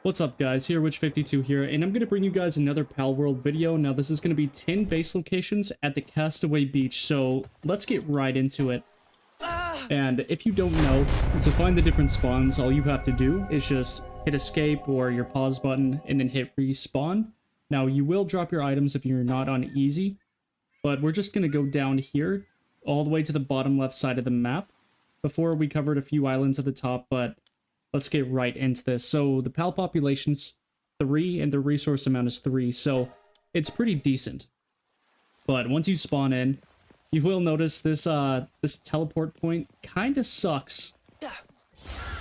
What's up guys, here Witch52 here, and I'm going to bring you guys another Palworld video. Now this is going to be 10 base locations at the Castaway Beach, so let's get right into it. And if you don't know, to find the different spawns, all you have to do is just hit escape or your pause button and then hit respawn. Now you will drop your items if you're not on easy, but we're just going to go down here all the way to the bottom left side of the map. Before we covered a few islands at the top, but let's get right into this. So the PAL population's 3 and the resource amount is 3, so it's pretty decent. But once you spawn in, you will notice this this teleport point kind of sucks.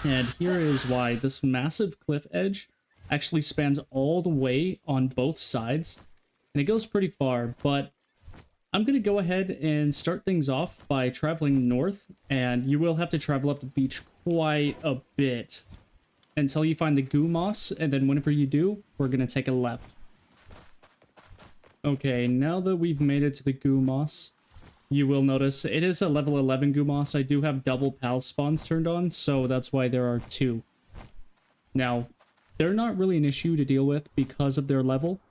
And here is why. This massive cliff edge actually spans all the way on both sides, and it goes pretty far, but I'm going to go ahead and start things off by traveling north, and you will have to travel up the beach quite a bit until you find the goo moss, and then whenever you do, we're going to take a left. Okay, now that we've made it to the goo moss, you will notice it is a level 11 goo moss. I do have double PAL spawns turned on, so that's why there are 2. Now, they're not really an issue to deal with because of their level.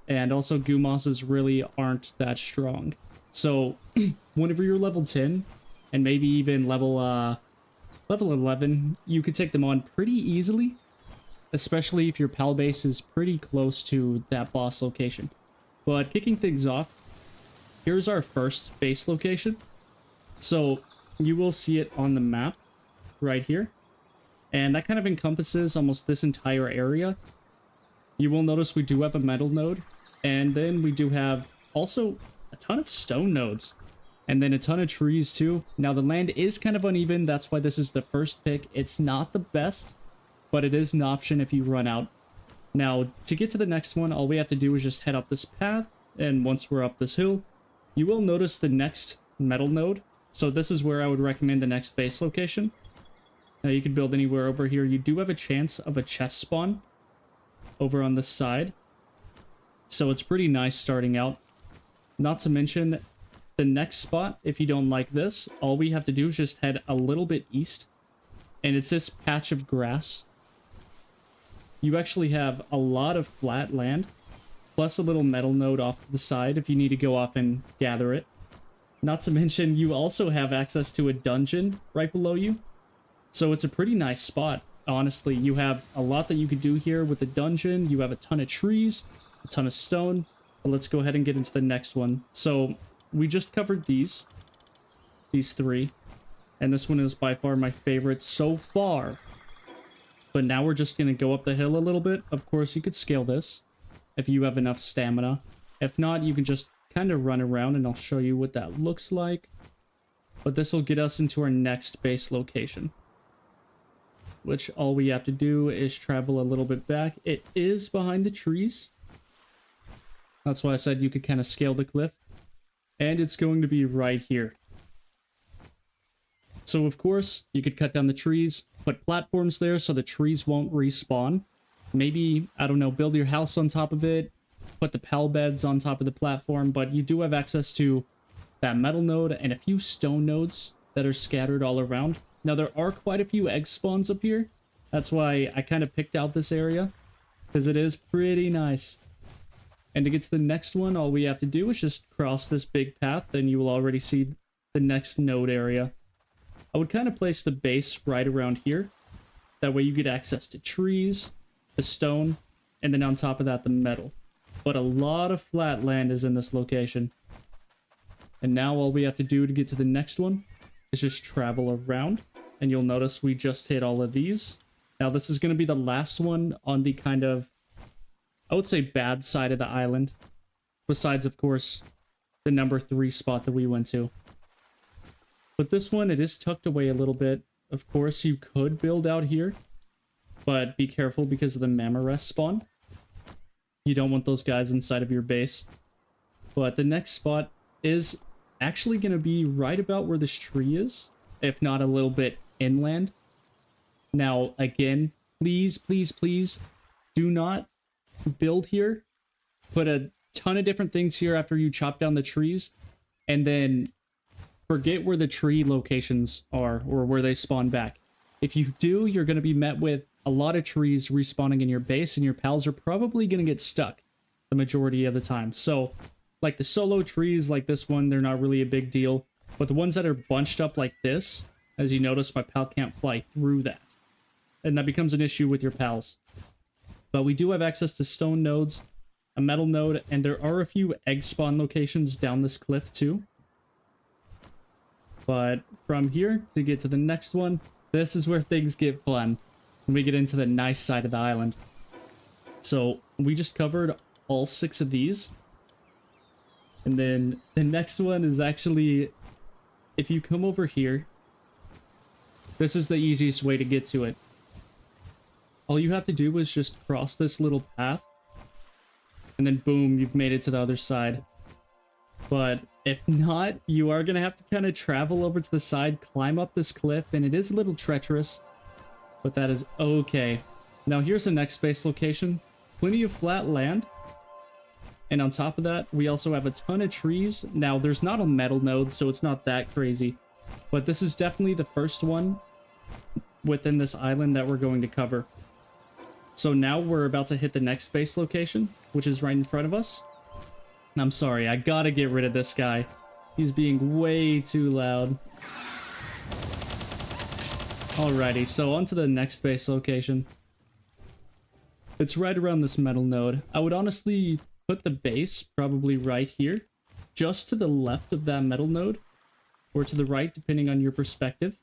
And also, goo mosses really aren't that strong. So, whenever you're level 10, and maybe even level 11, you could take them on pretty easily. Especially if your PAL base is pretty close to that boss location. But kicking things off, here's our first base location. So, you will see it on the map right here. And that kind of encompasses almost this entire area. You will notice we do have a metal node, and then we do have also a ton of stone nodes, and then a ton of trees too. Now the land is kind of uneven, that's why this is the first pick. It's not the best, but it is an option if you run out. Now to get to the next one, all we have to do is just head up this path, and once we're up this hill, you will notice the next metal node. So this is where I would recommend the next base location. Now you can build anywhere over here. You do have a chance of a chest spawn over on this side, so it's pretty nice starting out. Not to mention the next spot, if you don't like this, all we have to do is just head a little bit east, and it's this patch of grass. You actually have a lot of flat land, plus a little metal node off to the side if you need to go off and gather it. Not to mention you also have access to a dungeon right below you, so it's a pretty nice spot. Honestly, you have a lot that you could do here with the dungeon. You have a ton of trees, a ton of stone. But let's go ahead and get into the next one. So we just covered these 3, and this one is by far my favorite so far. But now we're just gonna go up the hill a little bit. Of course, you could scale this if you have enough stamina. If not, you can just kind of run around, and I'll show you what that looks like. But this will get us into our next base location, which all we have to do is travel a little bit back. It is behind the trees. That's why I said you could kind of scale the cliff. And it's going to be right here. So of course, you could cut down the trees, put platforms there so the trees won't respawn. Maybe, I don't know, build your house on top of it, put the PAL beds on top of the platform, but you do have access to that metal node and a few stone nodes that are scattered all around. Now, there are quite a few egg spawns up here. That's why I kind of picked out this area, because it is pretty nice. And to get to the next one, all we have to do is just cross this big path, then you will already see the next node area. I would kind of place the base right around here. That way you get access to trees, the stone, and then on top of that, the metal. But a lot of flat land is in this location. And now all we have to do to get to the next one is just travel around, and you'll notice we just hit all of these. Now this is going to be the last one on the kind of, I would say, bad side of the island, besides of course the number 3 spot that we went to. But this one, it is tucked away a little bit. Of course you could build out here, but be careful because of the Mammorest spawn. You don't want those guys inside of your base. But the next spot is actually going to be right about where this tree is, if not a little bit inland. Now, again, please, please, please do not build here. Put a ton of different things here after you chop down the trees, and then forget where the tree locations are or where they spawn back. If you do, you're going to be met with a lot of trees respawning in your base, and your pals are probably going to get stuck the majority of the time. So, like the solo trees like this one, they're not really a big deal. But the ones that are bunched up like this, as you notice, my pal can't fly through that. And that becomes an issue with your pals. But we do have access to stone nodes, a metal node, and there are a few egg spawn locations down this cliff too. But from here to get to the next one, this is where things get fun. When we get into the nice side of the island. So we just covered all 6 of these. And then the next one is actually, if you come over here, this is the easiest way to get to it. All you have to do is just cross this little path. And then boom, you've made it to the other side. But if not, you are going to have to kind of travel over to the side, climb up this cliff, and it is a little treacherous. But that is okay. Now here's the next base location. Plenty of flat land. And on top of that, we also have a ton of trees. Now there's not a metal node, so it's not that crazy. But this is definitely the first one within this island that we're going to cover. So now we're about to hit the next base location, which is right in front of us. I'm sorry, I gotta get rid of this guy. He's being way too loud. Alrighty, so on to the next base location. It's right around this metal node. I would honestly put the base probably right here, just to the left of that metal node, or to the right, depending on your perspective.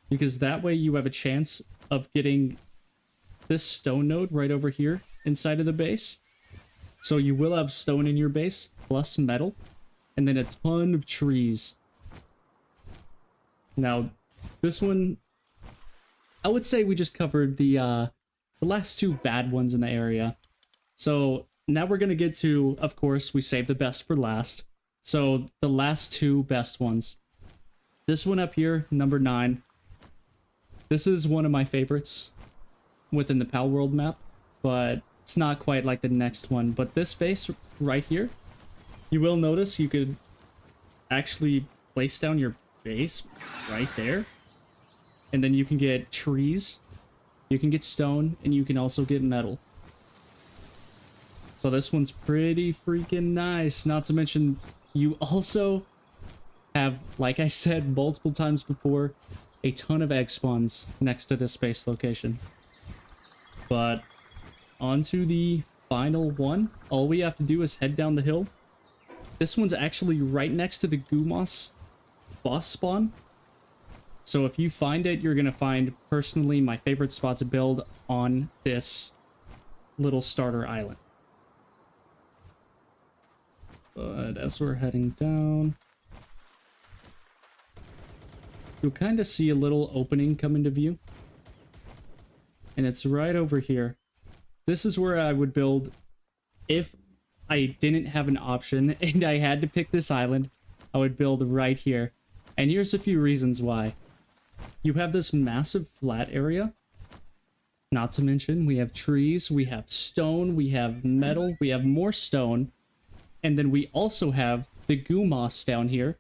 Because that way you have a chance of getting this stone node right over here inside of the base. So you will have stone in your base, plus metal, and then a ton of trees. Now, this one, I would say we just covered the last 2 bad ones in the area. So now we're going to get to, of course, we saved the best for last. So the last 2 best ones. This one up here, number 9. This is one of my favorites within the Palworld map, but it's not quite like the next one. But this base right here, you will notice you could actually place down your base right there. And then you can get trees, you can get stone, and you can also get metal. So this one's pretty freaking nice. Not to mention, you also have, like I said multiple times before, a ton of egg spawns next to this base location. But on to the final one. All we have to do is head down the hill. This one's actually right next to the Gumas boss spawn. So if you find it, you're going to find, personally, my favorite spot to build on this little starter island. But as we're heading down, you'll kind of see a little opening come into view. And it's right over here. This is where I would build if I didn't have an option and I had to pick this island. I would build right here. And here's a few reasons why. You have this massive flat area. Not to mention, we have trees, we have stone, we have metal, we have more stone. And then we also have the Gumas down here.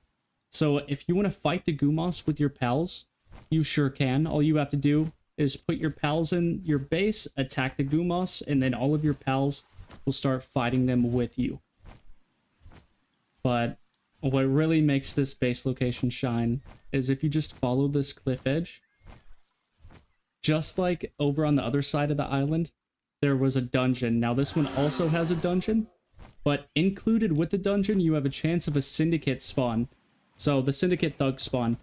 So if you want to fight the Gumas with your pals, you sure can. All you have to do is put your pals in your base, attack the Gumas, and then all of your pals will start fighting them with you. But what really makes this base location shine is if you just follow this cliff edge. Just like over on the other side of the island, there was a dungeon. Now this one also has a dungeon, but included with the dungeon, you have a chance of a syndicate spawn. So the syndicate thug spawn.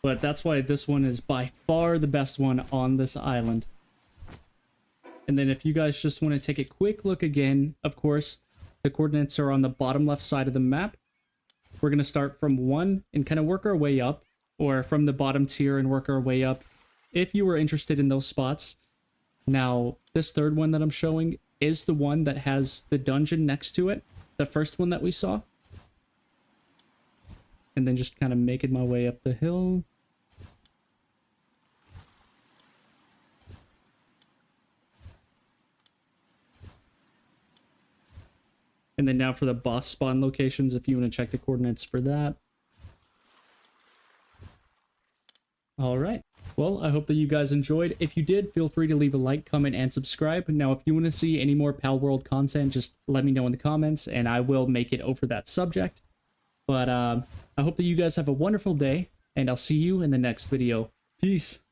But that's why this one is by far the best one on this island. And then if you guys just want to take a quick look again, of course, the coordinates are on the bottom left side of the map. We're going to start from 1 and kind of work our way up, or from the bottom tier and work our way up, if you were interested in those spots. Now, this third one that I'm showing is the one that has the dungeon next to it, the first one that we saw. And then just kind of making my way up the hill. And then now for the boss spawn locations, if you want to check the coordinates for that. All right. Well, I hope that you guys enjoyed. If you did, feel free to leave a like, comment, and subscribe. Now, if you want to see any more Palworld content, just let me know in the comments, and I will make it over that subject. But I hope that you guys have a wonderful day, and I'll see you in the next video. Peace!